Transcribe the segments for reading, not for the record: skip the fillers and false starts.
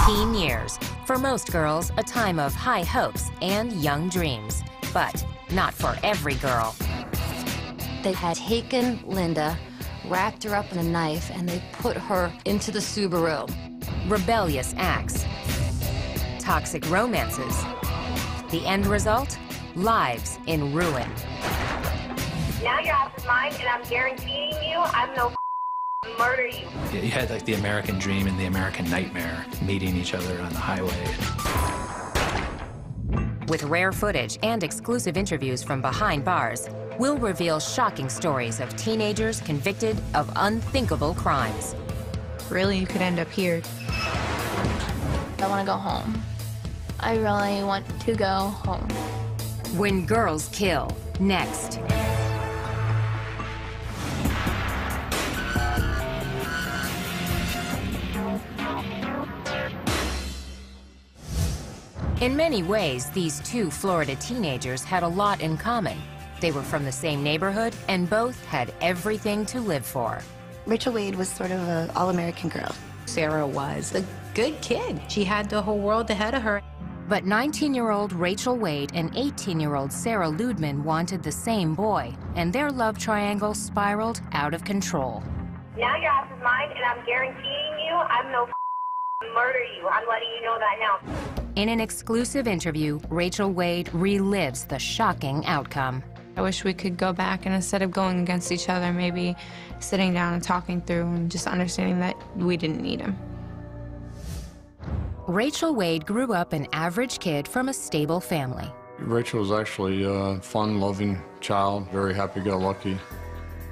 Teen years. For most girls, a time of high hopes and young dreams. But not for every girl. They had taken Linda, wrapped her up in a knife, and they put her into the Subaru. Rebellious acts. Toxic romances. The end result? Lives in ruin. Now your ass is mine, and I'm guaranteeing you I'm no murder you. You had like the American dream and the American nightmare meeting each other on the highway. With rare footage and exclusive interviews from behind bars, we'll reveal shocking stories of teenagers convicted of unthinkable crimes. Really, you could end up here. I want to go home. I really want to go home. When Girls Kill, next. In many ways, these two Florida teenagers had a lot in common. They were from the same neighborhood and both had everything to live for. Rachel Wade was sort of an all-American girl. Sarah was a good kid. She had the whole world ahead of her. But 19-year-old Rachel Wade and 18-year-old Sarah Ludman wanted the same boy, and their love triangle spiraled out of control. Now your ass is mine, and I'm guaranteeing you I'm no murder you. I'm letting you know that now. In an exclusive interview, Rachel Wade relives the shocking outcome. I wish we could go back and instead of going against each other, maybe sitting down and talking through and just understanding that we didn't need him. Rachel Wade grew up an average kid from a stable family. Rachel was actually a fun-loving child, very happy-go-lucky.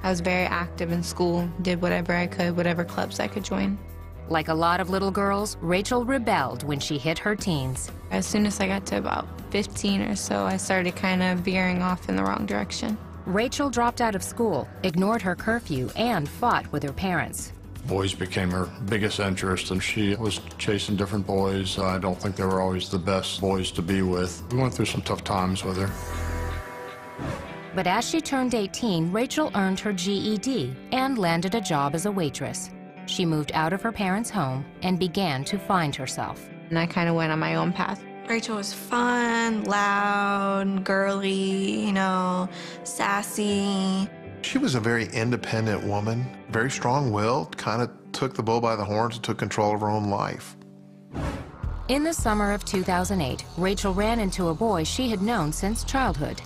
I was very active in school, did whatever I could, whatever clubs I could join. Like a lot of little girls, Rachel rebelled when she hit her teens. As soon as I got to about 15 or so, I started kind of veering off in the wrong direction. Rachel dropped out of school, ignored her curfew, and fought with her parents. Boys became her biggest interest, and she was chasing different boys. I don't think they were always the best boys to be with. We went through some tough times with her. But as she turned 18, Rachel earned her GED and landed a job as a waitress. She moved out of her parents' home and began to find herself. And I kind of went on my own path. Rachel was fun, loud, girly, sassy. She was a very independent woman, very strong-willed, kind of took the bull by the horns and took control of her own life. In the summer of 2008, Rachel ran into a boy she had known since childhood.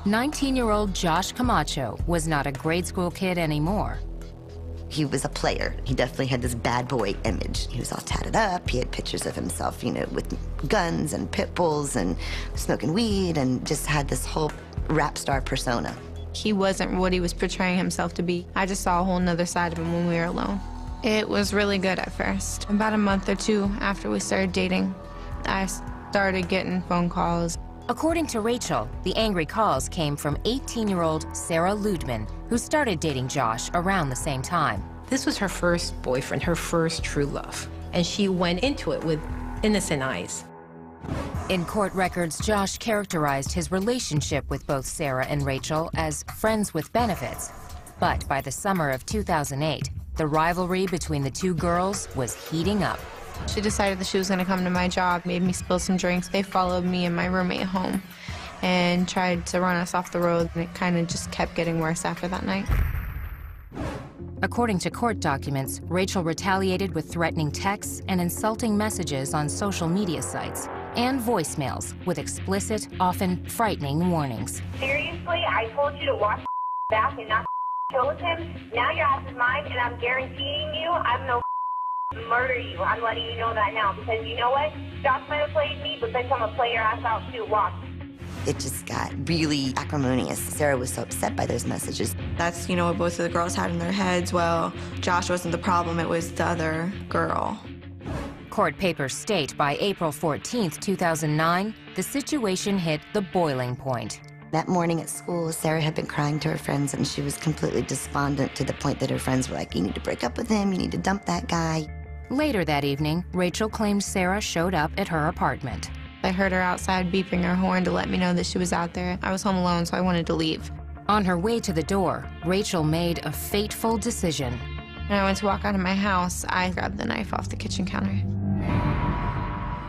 19-year-old Josh Camacho was not a grade school kid anymore. He was a player. He definitely had this bad boy image. He was all tatted up. He had pictures of himself, with guns and pit bulls and smoking weed, and just had this whole rap star persona. He wasn't what he was portraying himself to be. I just saw a whole nother side of him when we were alone. It was really good at first. About a month or two after we started dating, I started getting phone calls. According to Rachel, the angry calls came from 18-year-old Sarah Ludman, who started dating Josh around the same time. This was her first boyfriend, her first true love. And she went into it with innocent eyes. In court records, Josh characterized his relationship with both Sarah and Rachel as friends with benefits. But by the summer of 2008, the rivalry between the two girls was heating up. She decided that she was going to come to my job, made me spill some drinks. They followed me and my roommate home and tried to run us off the road, and it kind of just kept getting worse after that night. According to court documents, Rachel retaliated with threatening texts and insulting messages on social media sites and voicemails with explicit, often frightening warnings. Seriously, I told you to watch back and not kill with him. Now your ass is mine, and I'm guaranteeing you I'm no murder you. I'm letting you know that now, because you know what? Josh might have played me, but bitch, I'm gonna play your ass out too. Watch. It just got really acrimonious. Sarah was so upset by those messages. That's, what both of the girls had in their heads. Well, Josh wasn't the problem, it was the other girl. Court papers state by April 14th, 2009, the situation hit the boiling point. That morning at school, Sarah had been crying to her friends, and she was completely despondent to the point that her friends were like, you need to break up with him, you need to dump that guy. Later that evening, Rachel claimed Sarah showed up at her apartment. I heard her outside beeping her horn to let me know that she was out there. I was home alone, so I wanted to leave. On her way to the door, Rachel made a fateful decision. When I went to walk out of my house, I grabbed the knife off the kitchen counter.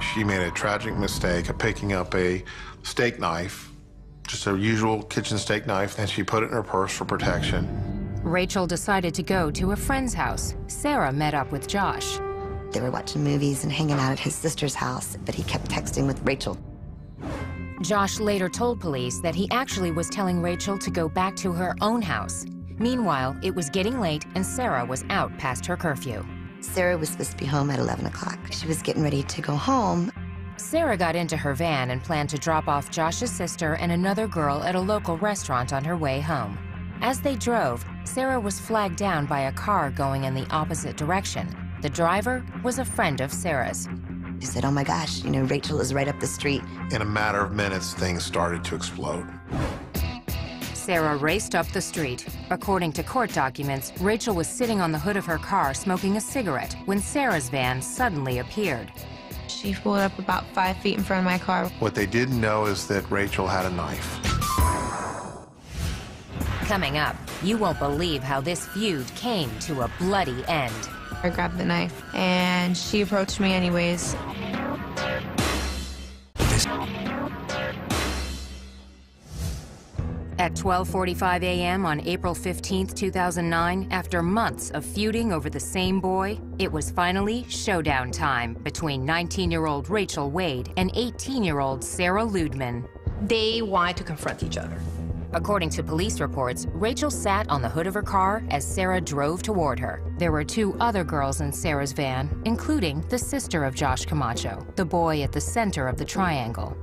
She made a tragic mistake of picking up a steak knife, just a usual kitchen steak knife, and she put it in her purse for protection. Rachel decided to go to a friend's house. Sarah met up with Josh. They were watching movies and hanging out at his sister's house, but he kept texting with Rachel. Josh later told police that he actually was telling Rachel to go back to her own house. Meanwhile, it was getting late and Sarah was out past her curfew. Sarah was supposed to be home at 11 o'clock. She was getting ready to go home. Sarah got into her van and planned to drop off Josh's sister and another girl at a local restaurant on her way home. As they drove, Sarah was flagged down by a car going in the opposite direction. The driver was a friend of Sarah's. She said, "Oh my gosh, you know, Rachel is right up the street." In a matter of minutes, things started to explode. Sarah raced up the street. According to court documents, Rachel was sitting on the hood of her car smoking a cigarette when Sarah's van suddenly appeared. She pulled up about 5 feet in front of my car. What they didn't know is that Rachel had a knife. Coming up, you won't believe how this feud came to a bloody end. I grabbed the knife, and she approached me anyways. At 12:45 a.m. on April 15, 2009, after months of feuding over the same boy, it was finally showdown time between 19-year-old Rachel Wade and 18-year-old Sarah Ludeman. They wanted to confront each other. According to police reports, Rachel sat on the hood of her car as Sarah drove toward her. There were 2 other girls in Sarah's van, including the sister of Josh Camacho, the boy at the center of the triangle.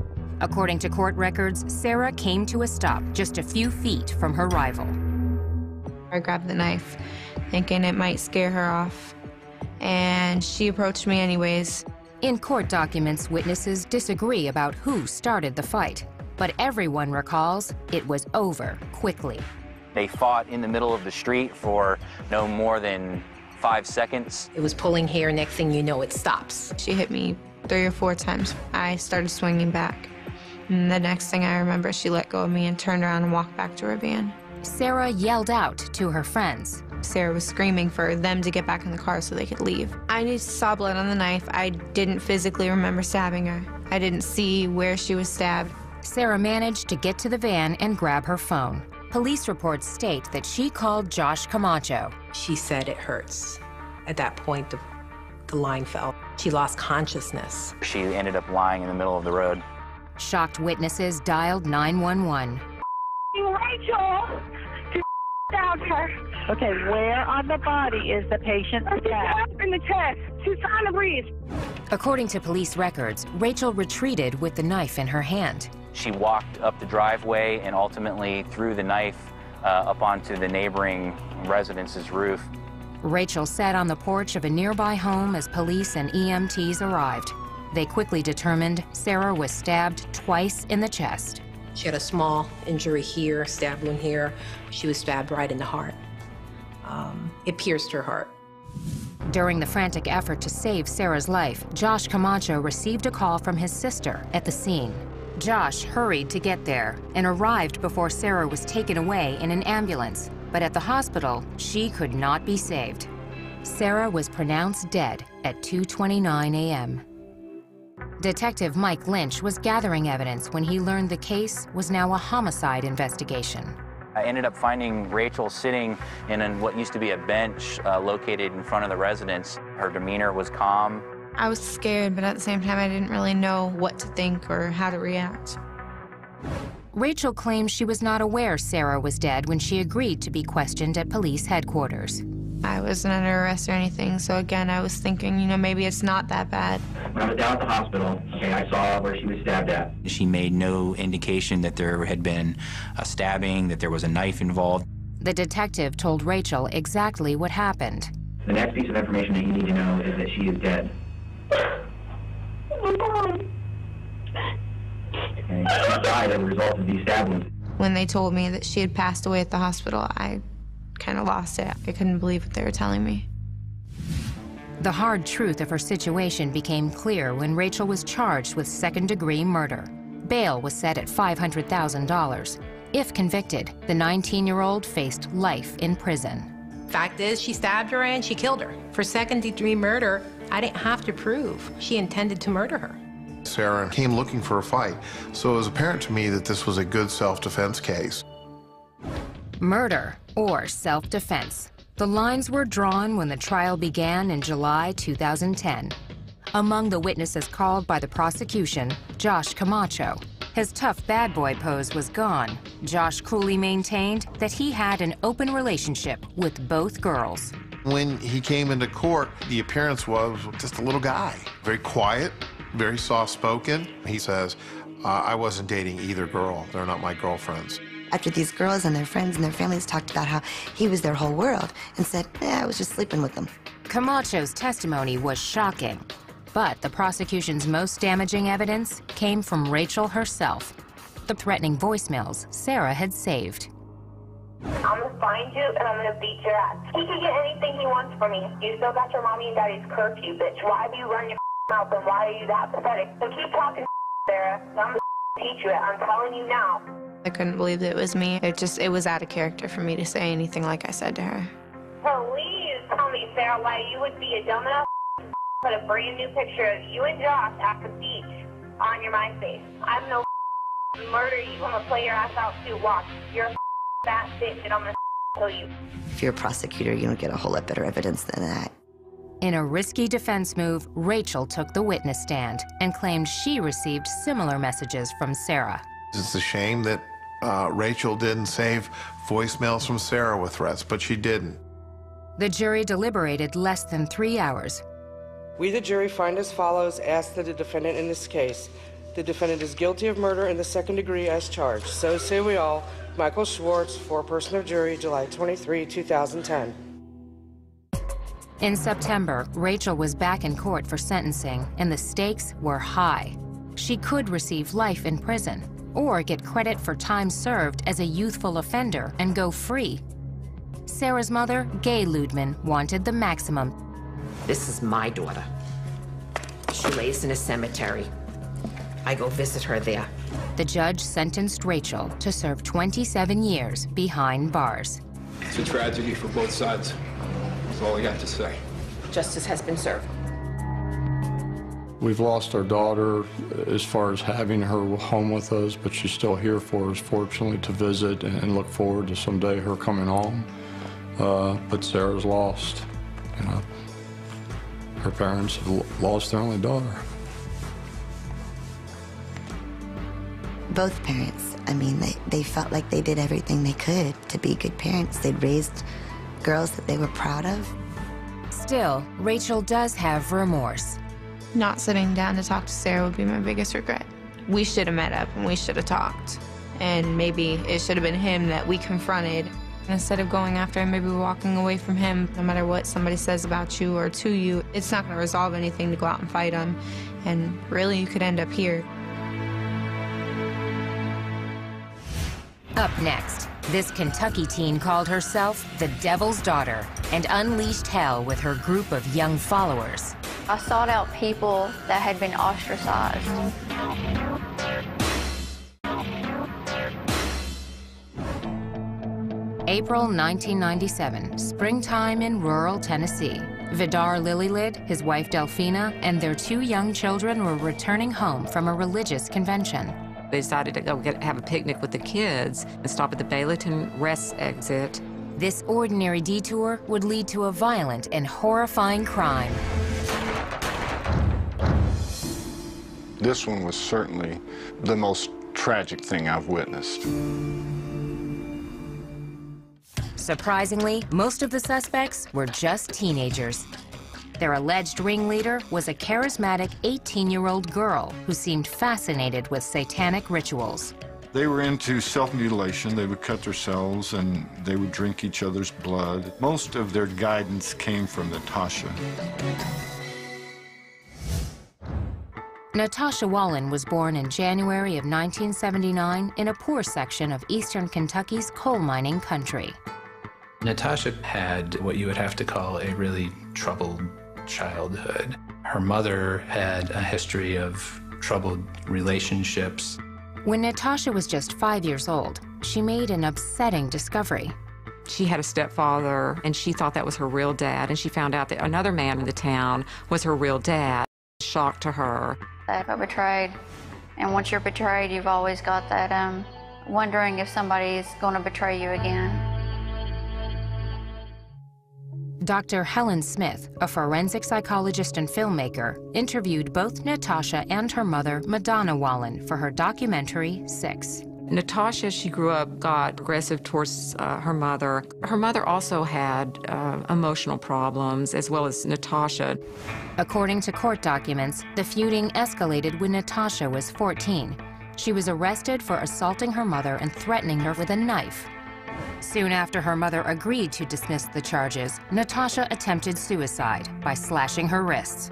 According to court records, Sarah came to a stop just a few feet from her rival. I grabbed the knife, thinking it might scare her off, and she approached me anyways. In court documents, witnesses disagree about who started the fight, but everyone recalls it was over quickly. They fought in the middle of the street for no more than 5 seconds. It was pulling hair, next thing you know, it stops. She hit me 3 or 4 times. I started swinging back. And the next thing I remember, she let go of me and turned around and walked back to her van. Sarah yelled out to her friends. Sarah was screaming for them to get back in the car so they could leave. I just saw blood on the knife. I didn't physically remember stabbing her. I didn't see where she was stabbed. Sarah managed to get to the van and grab her phone. Police reports state that she called Josh Camacho. She said it hurts. At that point, the line fell. She lost consciousness. She ended up lying in the middle of the road. Shocked witnesses dialed 911. Rachel! Down her. Okay, where on the body is the patient stabbed? In the chest. She's trying to breathe. According to police records, Rachel retreated with the knife in her hand. She walked up the driveway and ultimately threw the knife up onto the neighboring residence's roof. Rachel sat on the porch of a nearby home as police and EMTs arrived. They quickly determined Sarah was stabbed twice in the chest. She had a small injury here, stab wound here. She was stabbed right in the heart. It pierced her heart. During the frantic effort to save Sarah's life, Josh Camacho received a call from his sister at the scene. Josh hurried to get there and arrived before Sarah was taken away in an ambulance. But at the hospital, she could not be saved. Sarah was pronounced dead at 2:29 a.m. Detective Mike Lynch was gathering evidence when he learned the case was now a homicide investigation. I ended up finding Rachel sitting in what used to be a bench located in front of the residence. Her demeanor was calm. I was scared, but at the same time, I didn't really know what to think or how to react. Rachel claims she was not aware Sarah was dead when she agreed to be questioned at police headquarters. I wasn't under arrest or anything, so again, I was thinking, you know, maybe it's not that bad. When I was down at the hospital, okay, I saw where she was stabbed at. She made no indication that there had been a stabbing, that there was a knife involved. The detective told Rachel exactly what happened. The next piece of information that you need to know is that she is dead. And she died as a result of these stab wounds. When they told me that she had passed away at the hospital, I kind of lost it. I couldn't believe what they were telling me. The hard truth of her situation became clear when Rachel was charged with second-degree murder. Bail was set at $500,000. If convicted, the 19-year-old faced life in prison. Fact is, she stabbed her and she killed her. For second-degree murder, I didn't have to prove she intended to murder her. Sarah came looking for a fight, so it was apparent to me that this was a good self-defense case. Murder or self-defense. The lines were drawn when the trial began in July 2010. Among the witnesses called by the prosecution, Josh Camacho. His tough bad boy pose was gone. Josh coolly maintained that he had an open relationship with both girls. When he came into court, the appearance was just a little guy. Very quiet, very soft-spoken. He says, I wasn't dating either girl. They're not my girlfriends. After these girls and their friends and their families talked about how he was their whole world and said, I was just sleeping with them. Camacho's testimony was shocking, but the prosecution's most damaging evidence came from Rachel herself. The threatening voicemails Sarah had saved. I'm gonna find you and I'm gonna beat your ass. He can get anything he wants from me. You still got your mommy and daddy's curfew, bitch. Why do you run your mouth and why are you that pathetic? So keep talking, Sarah. I'm gonna teach you it. I'm telling you now. I couldn't believe that it was me. It was out of character for me to say anything like I said to her. Please tell me, Sarah, why you would be a dumbass put a brand new picture of you and Josh at the beach on your MySpace. I'm no murder you. I'm gonna play your ass out too. Watch. You're a fat bitch and I'm gonna kill you. If you're a prosecutor, you don't get a whole lot better evidence than that. In a risky defense move, Rachel took the witness stand and claimed she received similar messages from Sarah. It's a shame that Rachel didn't save voicemails from Sarah with threats, but she didn't. The jury deliberated less than 3 hours. We, the jury, find as follows: ask that the defendant in this case. The defendant is guilty of murder in the second degree as charged. So say we all. Michael Schwartz, foreperson of jury, July 23, 2010. In September, Rachel was back in court for sentencing, and the stakes were high. She could receive life in prison, or get credit for time served as a youthful offender and go free. Sarah's mother, Gay Ludman, wanted the maximum. This is my daughter. She lays in a cemetery. I go visit her there. The judge sentenced Rachel to serve 27 years behind bars. It's a tragedy for both sides. That's all I got to say. Justice has been served. We've lost our daughter as far as having her home with us, but she's still here for us, fortunately, to visit and look forward to someday her coming home. But Sarah's lost. You know, her parents have lost their only daughter. Both parents, I mean, they felt like they did everything they could to be good parents. They'd raised girls that they were proud of. Still, Rachel does have remorse. Not sitting down to talk to Sarah would be my biggest regret. We should have met up and we should have talked. And maybe it should have been him that we confronted. Instead of going after him, maybe walking away from him. No matter what somebody says about you or to you, it's not going to resolve anything to go out and fight him. And really, you could end up here. Up next, this Kentucky teen called herself the Devil's Daughter and unleashed hell with her group of young followers. I sought out people that had been ostracized. April 1997, springtime in rural Tennessee. Vidar Lilylid, his wife Delphina, and their 2 young children were returning home from a religious convention. They decided to go have a picnic with the kids and stop at the Baileyton Rest exit. This ordinary detour would lead to a violent and horrifying crime. This one was certainly the most tragic thing I've witnessed. Surprisingly, most of the suspects were just teenagers. Their alleged ringleader was a charismatic 18-year-old girl who seemed fascinated with satanic rituals. They were into self-mutilation. They would cut themselves and they would drink each other's blood. Most of their guidance came from Natasha. Natasha Wallen was born in January of 1979 in a poor section of eastern Kentucky's coal mining country. Natasha had what you would have to call a really troubled childhood. Her mother had a history of troubled relationships. When Natasha was just 5 years old, she made an upsetting discovery. She had a stepfather, and she thought that was her real dad, and she found out that another man in the town was her real dad. Shock to her. I got betrayed, and once you're betrayed, you've always got that wondering if somebody's going to betray you again. Dr. Helen Smith, a forensic psychologist and filmmaker, interviewed both Natasha and her mother, Madonna Wallen, for her documentary, 6. Natasha, she grew up, got aggressive towards her mother. Her mother also had emotional problems, as well as Natasha. According to court documents, the feuding escalated when Natasha was 14. She was arrested for assaulting her mother and threatening her with a knife. Soon after her mother agreed to dismiss the charges, Natasha attempted suicide by slashing her wrists.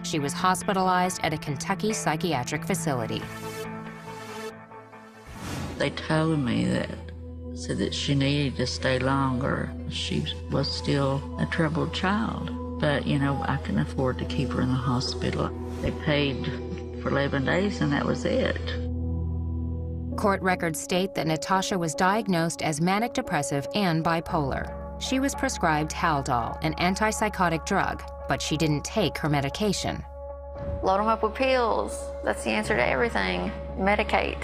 She was hospitalized at a Kentucky psychiatric facility. They told me said that she needed to stay longer. She was still a troubled child, but you know, I couldn't afford to keep her in the hospital. They paid for 11 days and that was it. Court records state that Natasha was diagnosed as manic depressive and bipolar. She was prescribed Haldol, an antipsychotic drug, but she didn't take her medication. Load them up with pills. That's the answer to everything. Medicate.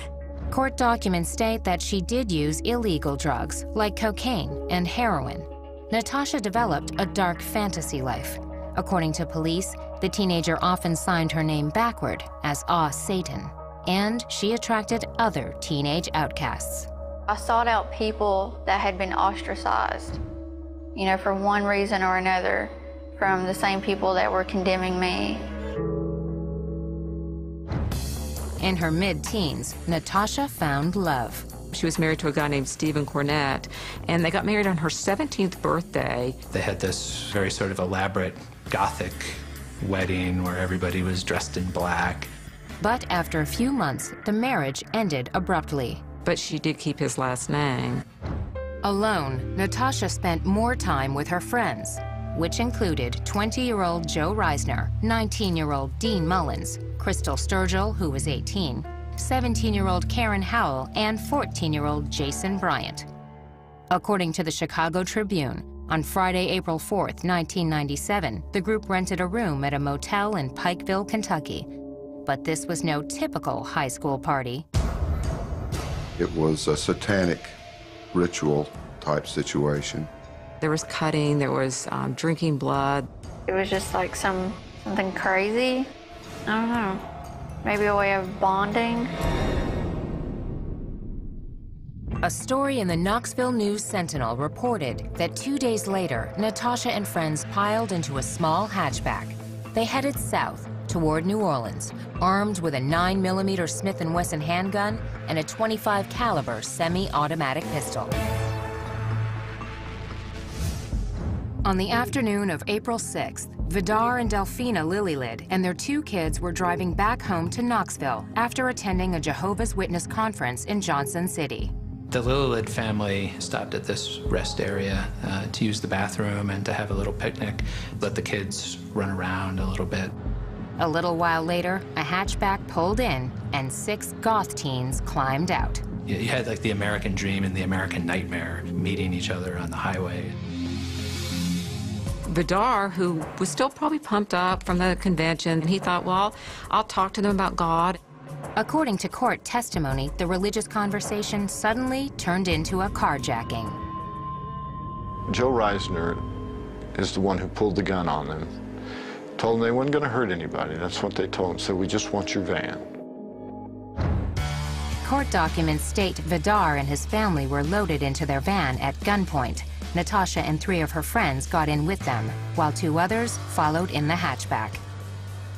Court documents state that she did use illegal drugs like cocaine and heroin. Natasha developed a dark fantasy life. According to police, the teenager often signed her name backward as Satan, and she attracted other teenage outcasts. I sought out people that had been ostracized, you know, for one reason or another, from the same people that were condemning me. In her mid-teens, Natasha found love. She was married to a guy named Stephen Cornett, and they got married on her 17th birthday. They had this very sort of elaborate Gothic wedding where everybody was dressed in black. But after a few months, the marriage ended abruptly. But she did keep his last name. Alone, Natasha spent more time with her friends, which included 20-year-old Joe Reisner, 19-year-old Dean Mullins, Crystal Sturgill, who was 18, 17-year-old Karen Howell, and 14-year-old Jason Bryant. According to the Chicago Tribune, on Friday, April 4th, 1997, the group rented a room at a motel in Pikeville, Kentucky. But this was no typical high school party. It was a satanic ritual type situation. There was cutting, there was drinking blood. It was just like something crazy. I don't know, maybe a way of bonding. A story in the Knoxville News-Sentinel reported that 2 days later, Natasha and friends piled into a small hatchback. They headed south toward New Orleans, armed with a 9mm Smith & Wesson handgun and a .25 caliber semi-automatic pistol. On the afternoon of April 6th, Vidar and Delphina Lillylid and their 2 kids were driving back home to Knoxville after attending a Jehovah's Witness conference in Johnson City. The Lillylid family stopped at this rest area to use the bathroom and to have a little picnic, let the kids run around a little bit. A little while later, a hatchback pulled in and 6 goth teens climbed out. You had like the American dream and the American nightmare meeting each other on the highway. Vidar, who was still probably pumped up from the convention, he thought, well, I'll talk to them about God. According to court testimony, the religious conversation suddenly turned into a carjacking. Joe Reisner is the one who pulled the gun on them. Told them they weren't going to hurt anybody. That's what they told him. Said, we just want your van. Court documents state Vidar and his family were loaded into their van at gunpoint. Natasha and 3 of her friends got in with them, while 2 others followed in the hatchback.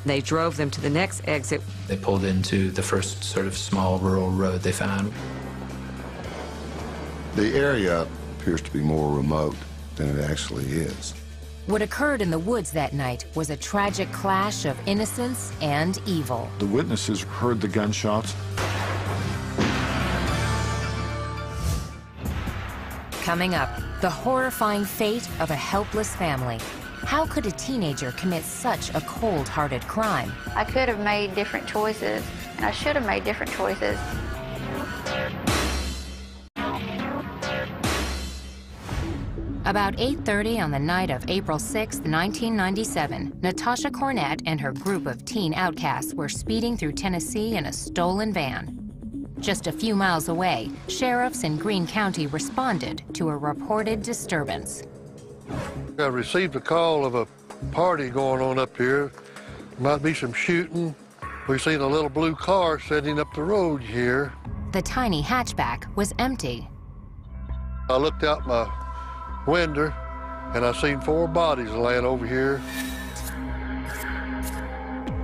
They drove them to the next exit. They pulled into the first sort of small rural road they found. The area appears to be more remote than it actually is. What occurred in the woods that night was a tragic clash of innocence and evil. The witnesses heard the gunshots. Coming up, the horrifying fate of a helpless family. How could a teenager commit such a cold-hearted crime? I could have made different choices, and I should have made different choices. About 8:30 on the night of April 6, 1997, Natasha Cornett and her group of teen outcasts were speeding through Tennessee in a stolen van. Just a few miles away, sheriffs in Greene County responded to a reported disturbance. I received a call of a party going on up here. Might be some shooting. We've seen a little blue car sitting up the road here. The tiny hatchback was empty. I looked out my window and I seen 4 bodies laying over here.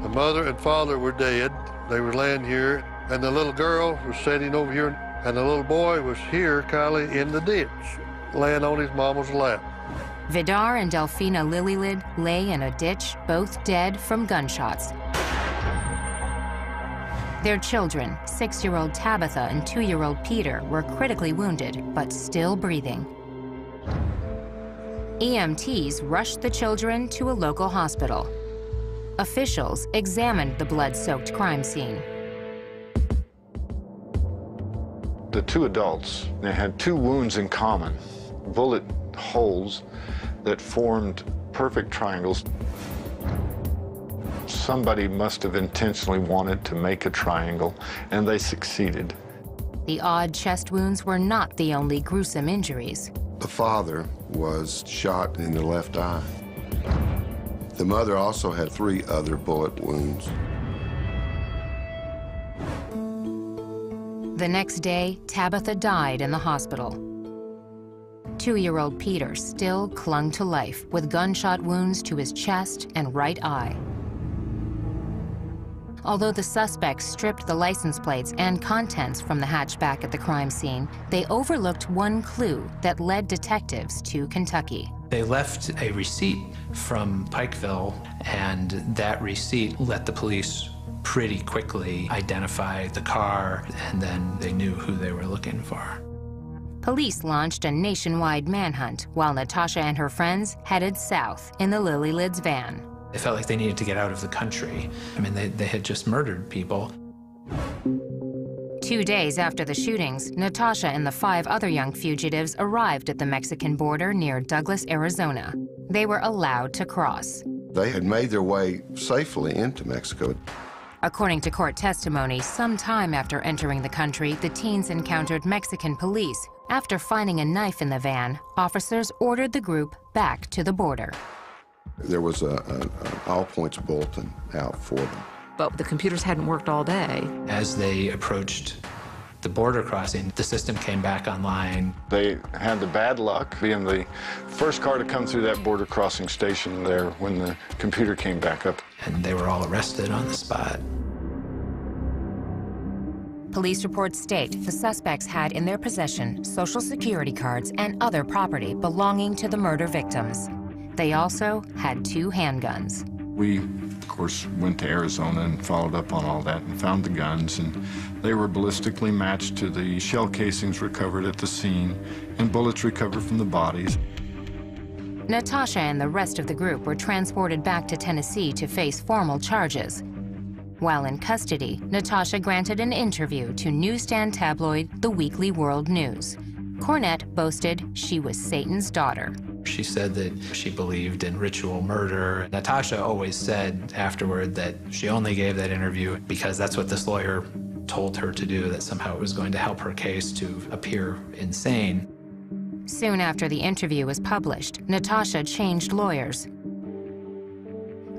The mother and father were dead. They were laying here, and the little girl was sitting over here, and the little boy was here, Kylie, in the ditch, laying on his mama's lap. Vidar and Delphina Lillylid lay in a ditch, both dead from gunshots. Their children, 6-year-old Tabitha and 2-year-old Peter, were critically wounded, but still breathing. EMTs rushed the children to a local hospital. Officials examined the blood-soaked crime scene. The 2 adults, they had 2 wounds in common, bullet holes that formed perfect triangles. Somebody must have intentionally wanted to make a triangle, and they succeeded. The odd chest wounds were not the only gruesome injuries. The father was shot in the left eye. The mother also had 3 other bullet wounds. The next day, Tabitha died in the hospital. 2-year-old Peter still clung to life with gunshot wounds to his chest and right eye. Although the suspects stripped the license plates and contents from the hatchback at the crime scene, they overlooked one clue that led detectives to Kentucky. They left a receipt from Pikeville, and that receipt let the police pretty quickly identify the car, and then they knew who they were looking for. Police launched a nationwide manhunt while Natasha and her friends headed south in the Lillylids van. They felt like they needed to get out of the country. I mean, they had just murdered people. 2 days after the shootings, Natasha and the 5 other young fugitives arrived at the Mexican border near Douglas, Arizona. They were allowed to cross. They had made their way safely into Mexico. According to court testimony, some time after entering the country, the teens encountered Mexican police. After finding a knife in the van, officers ordered the group back to the border. There was an all-points bulletin out for them. But the computers hadn't worked all day. As they approached the border crossing, the system came back online. They had the bad luck being the first car to come through that border crossing station there when the computer came back up. And they were all arrested on the spot. Police reports state the suspects had in their possession Social Security cards and other property belonging to the murder victims. They also had 2 handguns. We, of course, went to Arizona and followed up on all that and found the guns, and they were ballistically matched to the shell casings recovered at the scene and bullets recovered from the bodies. Natasha and the rest of the group were transported back to Tennessee to face formal charges. While in custody, Natasha granted an interview to newsstand tabloid The Weekly World News. Cornett boasted she was Satan's daughter. She said that she believed in ritual murder. Natasha always said afterward that she only gave that interview because that's what this lawyer told her to do, that somehow it was going to help her case to appear insane. Soon after the interview was published, Natasha changed lawyers.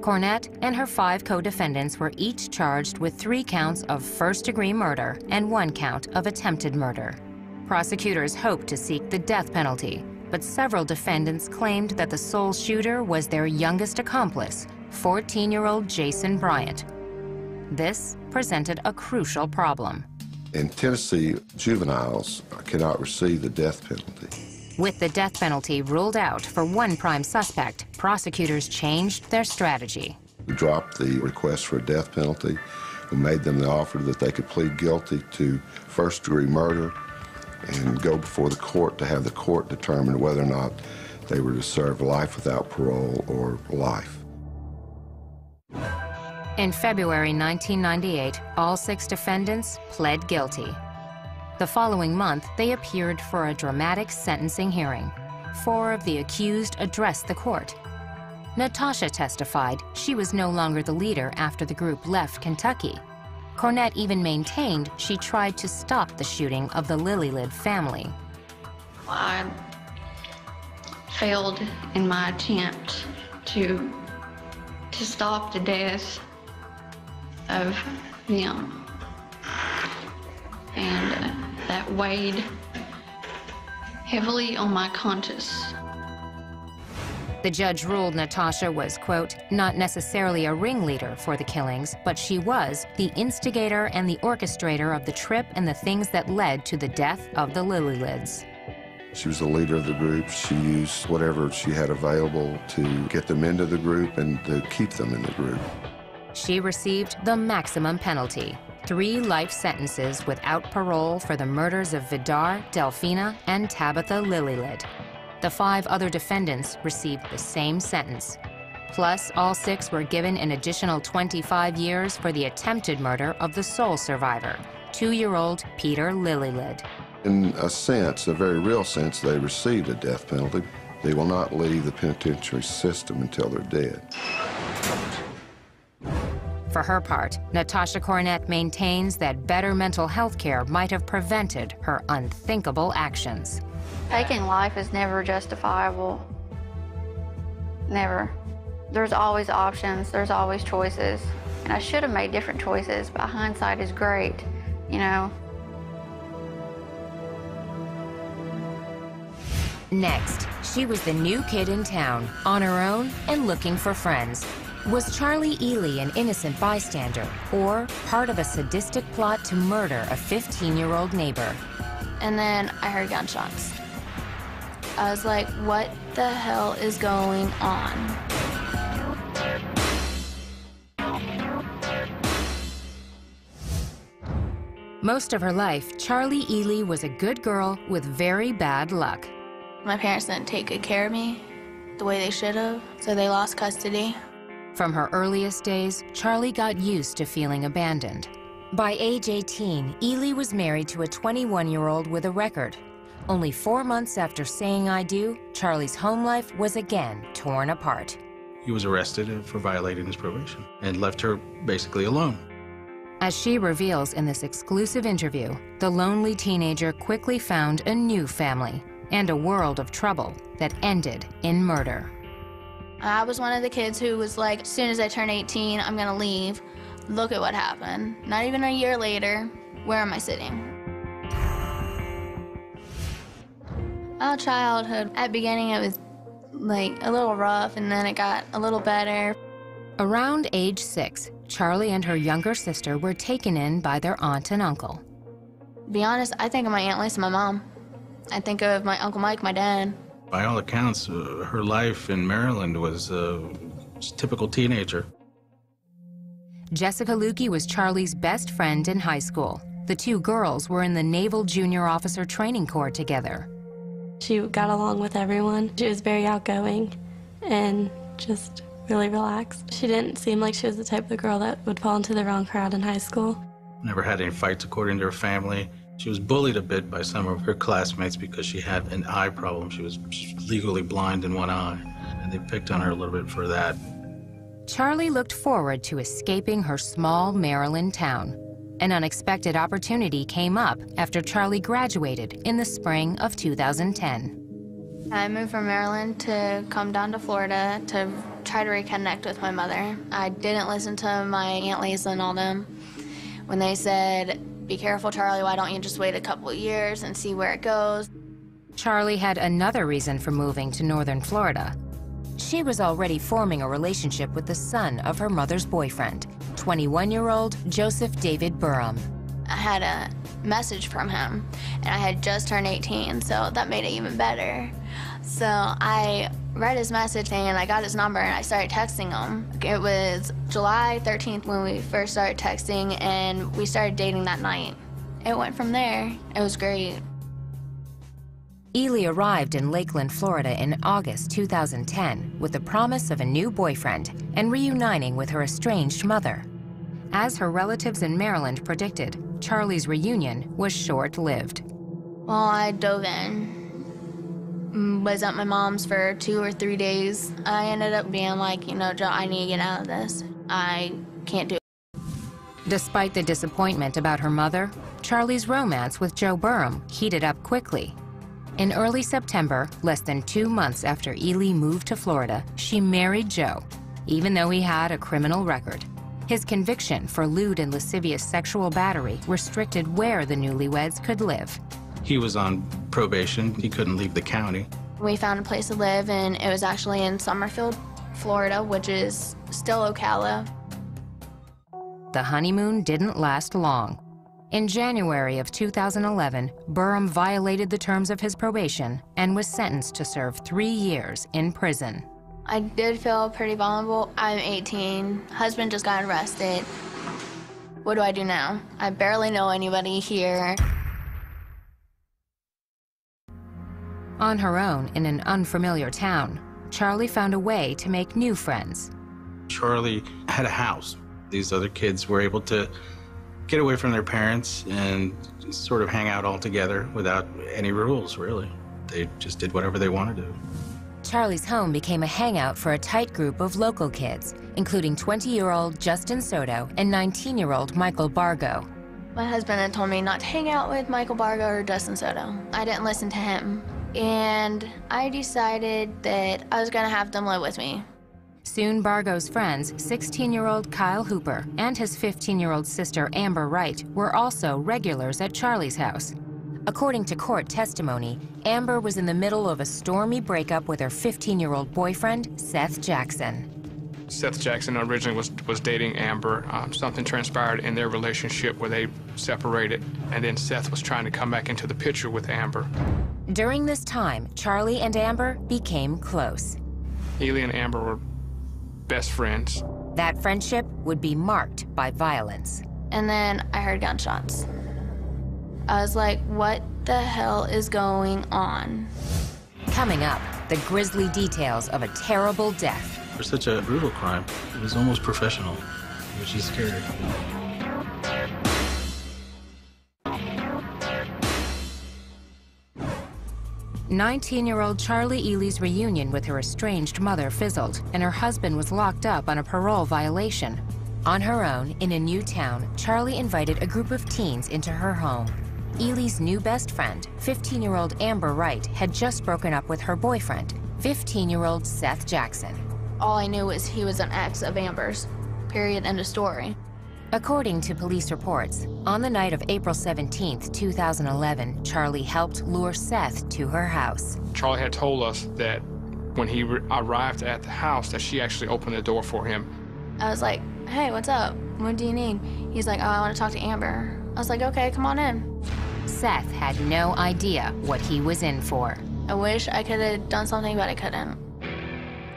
Cornett and her 5 co-defendants were each charged with 3 counts of first-degree murder and 1 count of attempted murder. Prosecutors hoped to seek the death penalty, but several defendants claimed that the sole shooter was their youngest accomplice, 14-year-old Jason Bryant. This presented a crucial problem. In Tennessee, juveniles cannot receive the death penalty. With the death penalty ruled out for one prime suspect, prosecutors changed their strategy. We dropped the request for a death penalty. We made them the offer that they could plead guilty to first-degree murder and go before the court to have the court determine whether or not they were to serve life without parole or life. In February 1998, all 6 defendants pled guilty. The following month, they appeared for a dramatic sentencing hearing. 4 of the accused addressed the court. Natasha testified she was no longer the leader after the group left Kentucky. Cornett even maintained she tried to stop the shooting of the Lillylid family. I failed in my attempt to stop the death of them, and that weighed heavily on my conscience. The judge ruled Natasha was, quote, not necessarily a ringleader for the killings, but she was the instigator and the orchestrator of the trip and the things that led to the death of the Lillylids. She was the leader of the group. She used whatever she had available to get them into the group and to keep them in the group. She received the maximum penalty, 3 life sentences without parole for the murders of Vidar, Delfina, and Tabitha Lillylid. The 5 other defendants received the same sentence. Plus, all 6 were given an additional 25 years for the attempted murder of the sole survivor, 2-year-old Peter Lillylid. In a sense, a very real sense, they received a death penalty. They will not leave the penitentiary system until they're dead. For her part, Natasha Cornett maintains that better mental health care might have prevented her unthinkable actions. Taking life is never justifiable. Never. There's always options, there's always choices. And I should have made different choices, but hindsight is great, you know. Next, she was the new kid in town, on her own and looking for friends. Was Charlie Ely an innocent bystander, or part of a sadistic plot to murder a 15-year-old neighbor? And then I heard gunshots. I was like, what the hell is going on? Most of her life, Charlie Ely was a good girl with very bad luck. My parents didn't take good care of me the way they should have, so they lost custody. From her earliest days, Charlie got used to feeling abandoned. By age 18, Ely was married to a 21-year-old with a record. Only 4 months after saying I do, Charlie's home life was again torn apart. He was arrested for violating his probation and left her basically alone. As she reveals in this exclusive interview, the lonely teenager quickly found a new family and a world of trouble that ended in murder. I was one of the kids who was like, as soon as I turn 18, I'm gonna leave. Look at what happened. Not even a year later, where am I sitting? Well, childhood, at the beginning it was like a little rough, and then it got a little better. Around age 6, Charlie and her younger sister were taken in by their aunt and uncle. To be honest, I think of my Aunt Lisa, my mom. I think of my Uncle Mike, my dad. By all accounts, her life in Maryland was a typical teenager. Jessica Lukey was Charlie's best friend in high school. The 2 girls were in the Naval Junior Officer Training Corps together. She got along with everyone. She was very outgoing and just really relaxed. She didn't seem like she was the type of girl that would fall into the wrong crowd in high school. Never had any fights according to her family. She was bullied a bit by some of her classmates because she had an eye problem. She was legally blind in one eye, and they picked on her a little bit for that. Charlie looked forward to escaping her small Maryland town. An unexpected opportunity came up after Charlie graduated in the spring of 2010. I moved from Maryland to come down to Florida to try to reconnect with my mother. I didn't listen to my Aunt Lisa and all them when they said, be careful, Charlie, why don't you just wait a couple of years and see where it goes? Charlie had another reason for moving to northern Florida. She was already forming a relationship with the son of her mother's boyfriend, 21-year-old Joseph David Burham. I had a message from him, and I had just turned 18, so that made it even better. So I read his message, and I got his number, and I started texting him. It was July 13th when we first started texting, and we started dating that night. It went from there. It was great. Ely arrived in Lakeland, Florida in August 2010 with the promise of a new boyfriend and reuniting with her estranged mother. As her relatives in Maryland predicted, Charlie's reunion was short-lived. Well, I dove in Was at my mom's for 2 or 3 days. I ended up being like, you know, Joe, I need to get out of this. I can't do it. Despite the disappointment about her mother, Charlie's romance with Joe Burham heated up quickly. In early September, less than 2 months after Ely moved to Florida, she married Joe, even though he had a criminal record. His conviction for lewd and lascivious sexual battery restricted where the newlyweds could live. He was on probation. He couldn't leave the county. We found a place to live, and it was actually in Summerfield, Florida, which is still Ocala. The honeymoon didn't last long. In January of 2011, Burham violated the terms of his probation and was sentenced to serve 3 years in prison. I did feel pretty vulnerable. I'm 18. Husband just got arrested. What do I do now? I barely know anybody here. On her own in an unfamiliar town, Charlie found a way to make new friends. Charlie had a house. These other kids were able to get away from their parents and sort of hang out all together without any rules, really. They just did whatever they wanted to. Charlie's home became a hangout for a tight group of local kids, including 20-year-old Justin Soto and 19-year-old Michael Bargo. My husband had told me not to hang out with Michael Bargo or Justin Soto. I didn't listen to him. And I decided that I was gonna have them live with me. Soon, Bargo's friends, 16-year-old Kyle Hooper and his 15-year-old sister Amber Wright, were also regulars at Charlie's house. According to court testimony, Amber was in the middle of a stormy breakup with her 15-year-old boyfriend, Seth Jackson. Seth Jackson originally was dating Amber. Something transpired in their relationship where they separated, and then Seth was trying to come back into the picture with Amber. During this time, Charlie and Amber became close. Ely and Amber were best friends. That friendship would be marked by violence. And then I heard gunshots. I was like, what the hell is going on? Coming up, the grisly details of a terrible death. For such a brutal crime, it was almost professional, which is scary. 19-year-old Charlie Ely's reunion with her estranged mother fizzled, and her husband was locked up on a parole violation. On her own, in a new town, Charlie invited a group of teens into her home. Ely's new best friend, 15-year-old Amber Wright, had just broken up with her boyfriend, 15-year-old Seth Jackson. All I knew was he was an ex of Amber's. Period, end of story. According to police reports, on the night of April 17, 2011, Charlie helped lure Seth to her house. Charlie had told us that when he arrived at the house that she actually opened the door for him. I was like, hey, what's up? What do you need? He's like, oh, I want to talk to Amber. I was like, okay, come on in. Seth had no idea what he was in for. I wish I could have done something, but I couldn't.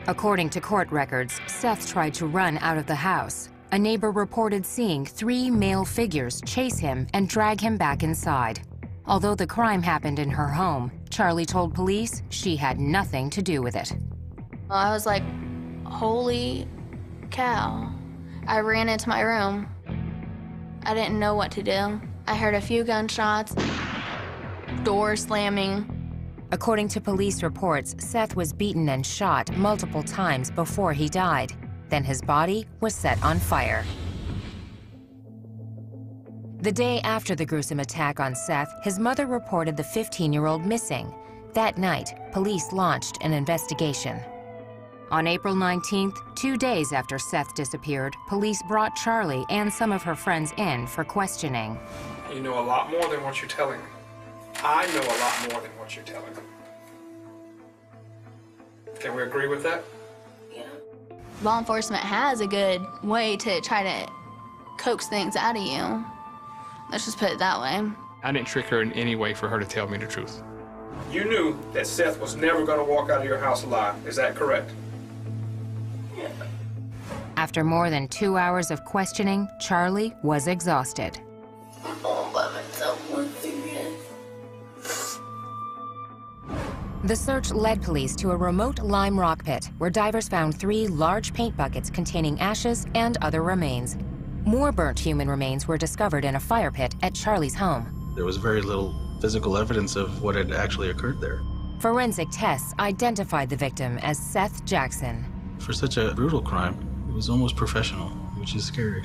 According to court records, Seth tried to run out of the house. A neighbor reported seeing 3 male figures chase him and drag him back inside. Although the crime happened in her home, Charlie told police she had nothing to do with it. I was like, holy cow. I ran into my room. I didn't know what to do. I heard a few gunshots, door slamming. According to police reports, Seth was beaten and shot multiple times before he died. Then his body was set on fire. The day after the gruesome attack on Seth, his mother reported the 15-year-old missing. That night, police launched an investigation. On April 19th, 2 days after Seth disappeared, police brought Charlie and some of her friends in for questioning. You know a lot more than what you're telling me. I know a lot more than what you're telling me. Can we agree with that? Law enforcement has a good way to try to coax things out of you. Let's just put it that way. I didn't trick her in any way for her to tell me the truth. You knew that Seth was never going to walk out of your house alive. Is that correct? Yeah. After more than 2 hours of questioning, Charlie was exhausted. I'm all by myself once again. The search led police to a remote lime rock pit where divers found 3 large paint buckets containing ashes and other remains. More burnt human remains were discovered in a fire pit at Charlie's home. There was very little physical evidence of what had actually occurred there. Forensic tests identified the victim as Seth Jackson. For such a brutal crime, it was almost professional, which is scary.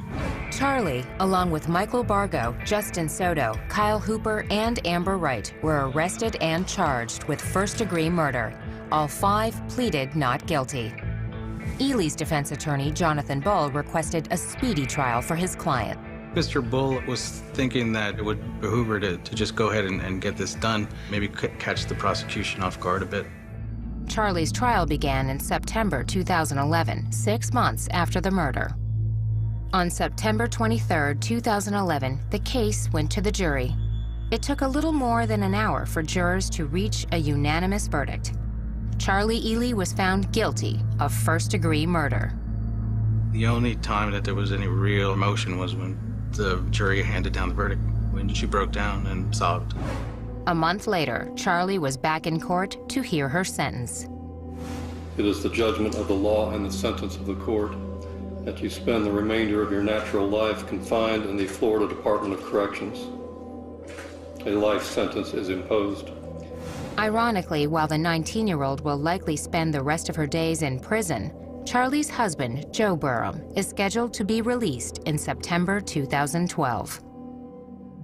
Charlie, along with Michael Bargo, Justin Soto, Kyle Hooper, and Amber Wright, were arrested and charged with first-degree murder. All 5 pleaded not guilty. Ely's defense attorney, Jonathan Bull, requested a speedy trial for his client. Mr. Bull was thinking that it would behoove her to just go ahead and get this done, maybe catch the prosecution off guard a bit. Charlie's trial began in September 2011, 6 months after the murder. On September 23, 2011, the case went to the jury. It took a little more than an hour for jurors to reach a unanimous verdict. Charlie Ely was found guilty of first-degree murder. The only time that there was any real emotion was when the jury handed down the verdict, when she broke down and sobbed. A month later, Charlie was back in court to hear her sentence. It is the judgment of the law and the sentence of the court that you spend the remainder of your natural life confined in the Florida Department of Corrections. A life sentence is imposed. Ironically, while the 19-year-old will likely spend the rest of her days in prison, Charlie's husband, Joe Burham, is scheduled to be released in September 2012.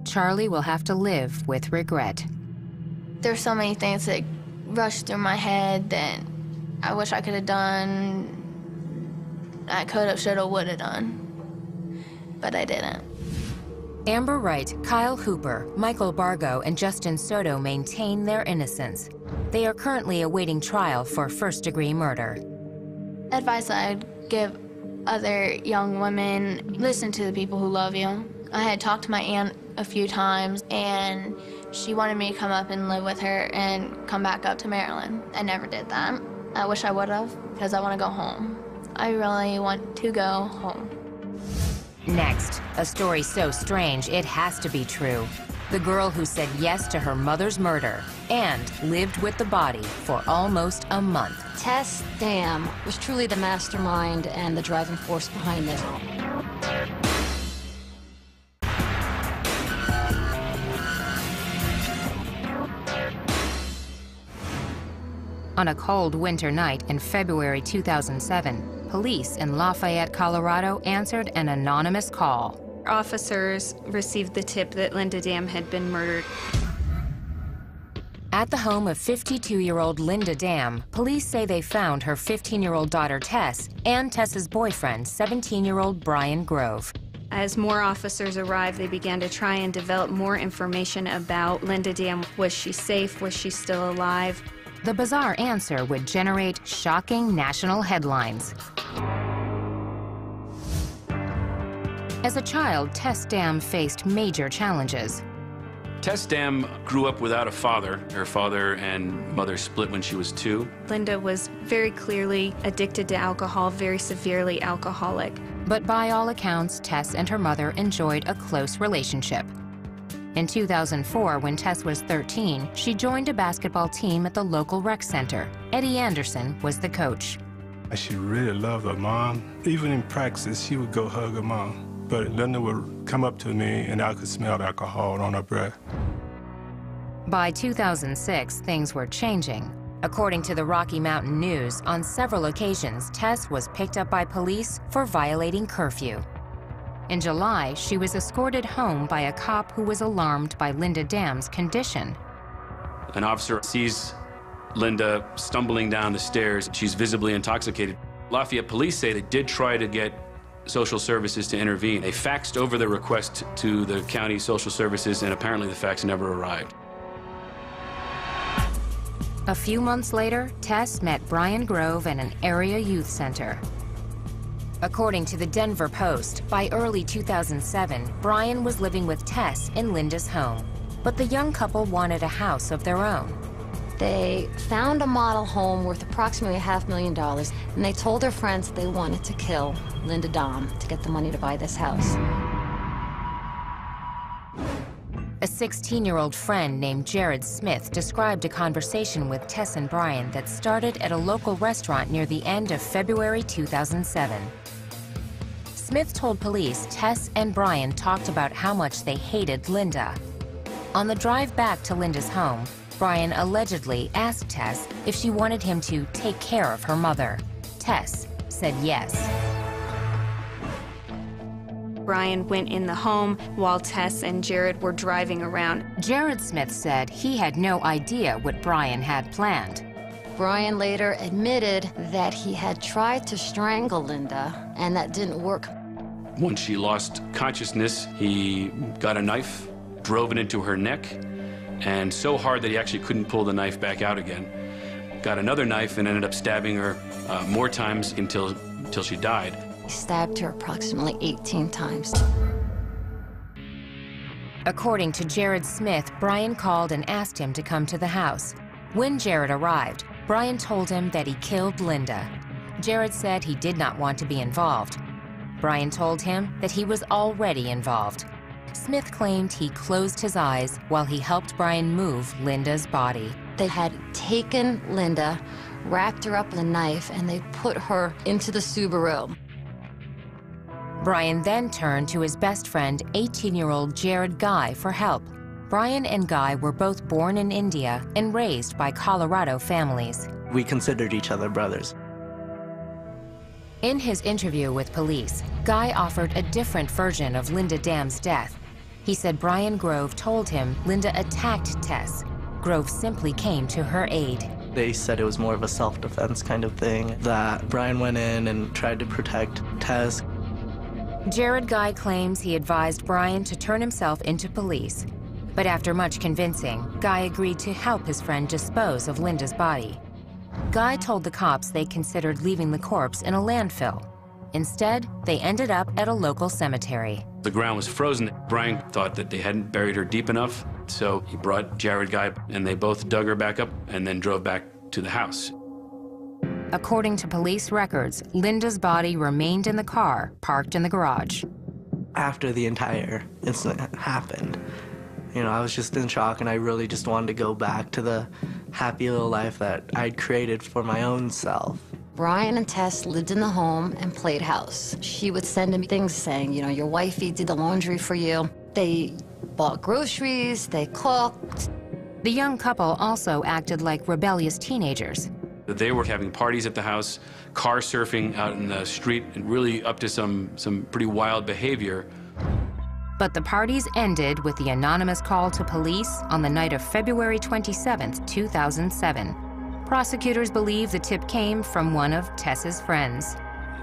Charlie will have to live with regret. There's so many things that rush through my head that I wish I could have done. I could have, should have, would have done, but I didn't. Amber Wright, Kyle Hooper, Michael Bargo, and Justin Soto maintain their innocence. They are currently awaiting trial for first-degree murder. Advice I'd give other young women, listen to the people who love you. I had talked to my aunt a few times, and she wanted me to come up and live with her and come back up to Maryland. I never did that. I wish I would have, because I want to go home. I really want to go home. Next, a story so strange it has to be true. The girl who said yes to her mother's murder and lived with the body for almost a month. Tess Dam was truly the mastermind and the driving force behind this. On a cold winter night in February 2007, police in Lafayette, Colorado answered an anonymous call. Officers received the tip that Linda Dam had been murdered. At the home of 52-year-old Linda Dam, police say they found her 15-year-old daughter Tess and Tess's boyfriend, 17-year-old Brian Grove. As more officers arrived, they began to try and develop more information about Linda Dam. Was she safe? Was she still alive? The bizarre answer would generate shocking national headlines. As a child, Tess Dam faced major challenges. Tess Dam grew up without a father. Her father and mother split when she was 2. Linda was very clearly addicted to alcohol, very severely alcoholic. But by all accounts, Tess and her mother enjoyed a close relationship. In 2004, when Tess was 13, she joined a basketball team at the local rec center. Eddie Anderson was the coach. She really loved her mom. Even in practice, she would go hug her mom. But Linda would come up to me, and I could smell alcohol on her breath. By 2006, things were changing. According to the Rocky Mountain News, on several occasions, Tess was picked up by police for violating curfew. In July, she was escorted home by a cop who was alarmed by Linda Dam's condition. An officer sees Linda stumbling down the stairs. She's visibly intoxicated. Lafayette police say they did try to get social services to intervene. They faxed over the request to the county social services, and apparently the fax never arrived. A few months later, Tess met Brian Grove at an area youth center. According to the Denver Post, by early 2007, Brian was living with Tess in Linda's home. But the young couple wanted a house of their own. They found a model home worth approximately $500,000, and they told their friends that they wanted to kill Linda Dam to get the money to buy this house. A 16-year-old friend named Jared Smith described a conversation with Tess and Brian that started at a local restaurant near the end of February 2007. Smith told police Tess and Brian talked about how much they hated Linda. On the drive back to Linda's home, Brian allegedly asked Tess if she wanted him to take care of her mother. Tess said yes. Brian went in the home while Tess and Jared were driving around. Jared Smith said he had no idea what Brian had planned. Brian later admitted that he had tried to strangle Linda, and that didn't work. Once she lost consciousness, he got a knife, drove it into her neck, and so hard that he actually couldn't pull the knife back out again. Got another knife and ended up stabbing her more times until she died. He stabbed her approximately 18 times. According to Jared Smith, Brian called and asked him to come to the house. When Jared arrived, Brian told him that he killed Linda. Jared said he did not want to be involved. Brian told him that he was already involved. Smith claimed he closed his eyes while he helped Brian move Linda's body. They had taken Linda, wrapped her up in a knife, and they put her into the Subaru. Brian then turned to his best friend, 18-year-old Jared Guy, for help. Brian and Guy were both born in India and raised by Colorado families. We considered each other brothers. In his interview with police, Guy offered a different version of Linda Dam's death. He said Brian Grove told him Linda attacked Tess. Grove simply came to her aid. They said it was more of a self-defense kind of thing, that Brian went in and tried to protect Tess. Jared Guy claims he advised Brian to turn himself into police. But after much convincing, Guy agreed to help his friend dispose of Linda's body. Guy told the cops they considered leaving the corpse in a landfill. Instead, they ended up at a local cemetery. The ground was frozen. Brian thought that they hadn't buried her deep enough, so he brought Jared Guy, and they both dug her back up and then drove back to the house. According to police records, Linda's body remained in the car, parked in the garage. After the entire incident happened, I was just in shock, and I really just wanted to go back to the happy little life that I'd created for my own self. Brian and Tess lived in the home and played house. She would send him things saying, your wifey did the laundry for you. They bought groceries, they cooked. The young couple also acted like rebellious teenagers. They were having parties at the house, car surfing out in the street, and really up to some pretty wild behavior. But the parties ended with the anonymous call to police on the night of February 27, 2007. Prosecutors believe the tip came from one of Tess's friends.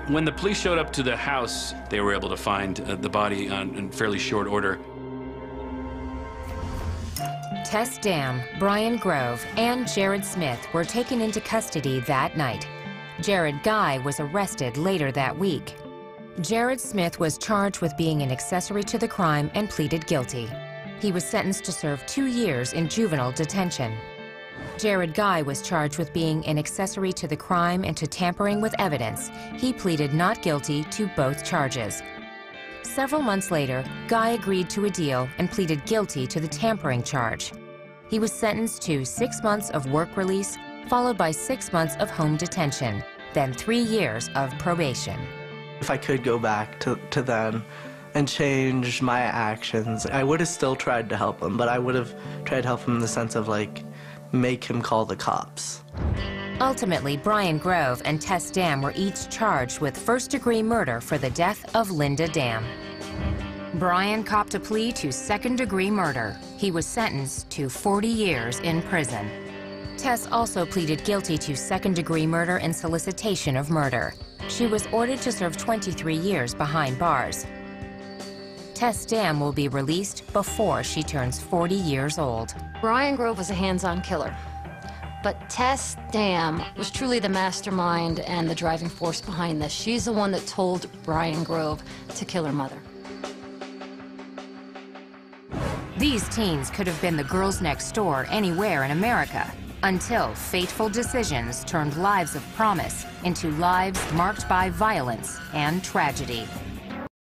When the police showed up to the house, they were able to find the body in fairly short order. Tess Dam, Brian Grove, and Jared Smith were taken into custody that night. Jared Guy was arrested later that week. Jared Smith was charged with being an accessory to the crime and pleaded guilty. He was sentenced to serve 2 years in juvenile detention. Jared Guy was charged with being an accessory to the crime and to tampering with evidence. He pleaded not guilty to both charges. Several months later, Guy agreed to a deal and pleaded guilty to the tampering charge. He was sentenced to 6 months of work release, followed by 6 months of home detention, then 3 years of probation. If I could go back to then and change my actions, I would have still tried to help him, but I would have tried to help him in the sense of, make him call the cops. Ultimately, Brian Grove and Tess Dam were each charged with first-degree murder for the death of Linda Dam. Brian copped a plea to second-degree murder. He was sentenced to 40 years in prison. Tess also pleaded guilty to second-degree murder and solicitation of murder. She was ordered to serve 23 years behind bars. Tess Dam will be released before she turns 40 years old. Brian Grove was a hands-on killer, but Tess Dam was truly the mastermind and the driving force behind this. She's the one that told Brian Grove to kill her mother. These teens could have been the girls next door anywhere in America, until fateful decisions turned lives of promise into lives marked by violence and tragedy.